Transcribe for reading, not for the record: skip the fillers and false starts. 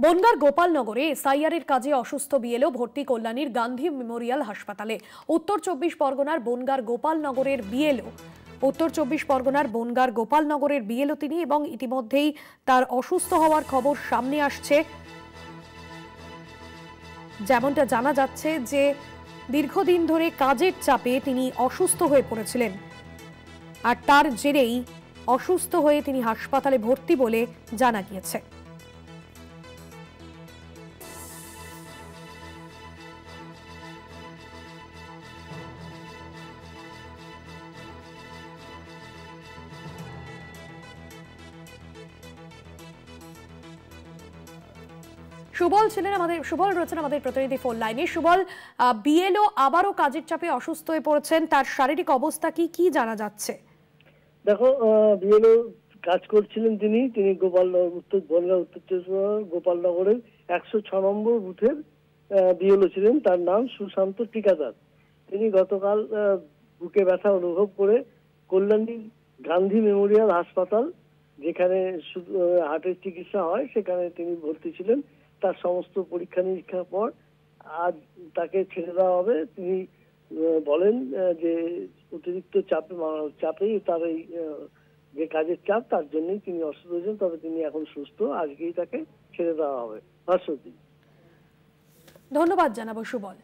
বনগাঁর গোপালনগরে SIR এর কাজে অসুস্থ বিএলও ভর্তি কল্যাণীর গান্ধী মেমোরিয়াল হাসপাতালে। উত্তর চব্বিশ পরগনার বনগাঁর গোপালনগরের বিএলও তিনি, এবং ইতিমধ্যেই তার অসুস্থ হওয়ার খবর সামনে আসছে। যেমনটা জানা যাচ্ছে যে দীর্ঘদিন ধরে কাজের চাপে তিনি অসুস্থ হয়ে পড়েছিলেন, আর তার জেরেই অসুস্থ হয়ে তিনি হাসপাতালে ভর্তি বলে জানা গিয়েছে। সুবল রয়েছেন আমাদের প্রতিনিধি ফোন লাইনে। সুবল, বিএলও আবারও কাজের চাপে অসুস্থ হয়ে পড়েছেন, তার শারীরিক অবস্থা কি জানা যাচ্ছে? দেখো, বিএলও কাজ করছিলেন তিনি বনগাঁ উত্তর চব্বিশ গোপালনগরের 106 নম্বর বুথের বিএলও ছিলেন। তার নাম সুশান্ত ঠিকাদার। তিনি গতকাল বুকে ব্যথা অনুভব করে কল্যাণী গান্ধী মেমোরিয়াল হাসপাতাল, যেখানে হার্টের চিকিৎসা হয়, সেখানে তিনি ভর্তি ছিলেন। তার সমস্ত পরীক্ষা নিরীক্ষার পর আজ তাকে ছেড়ে দেওয়া হবে। তিনি বলেন যে অতিরিক্ত চাপেই তার এই যে কাজের চাপ, তার জন্যই তিনি অসুস্থ হয়েছেন। তবে তিনি এখন সুস্থ, আজকেই তাকে ছেড়ে দেওয়া হবে। ভাস্বতী, ধন্যবাদ জানাবো সুবল।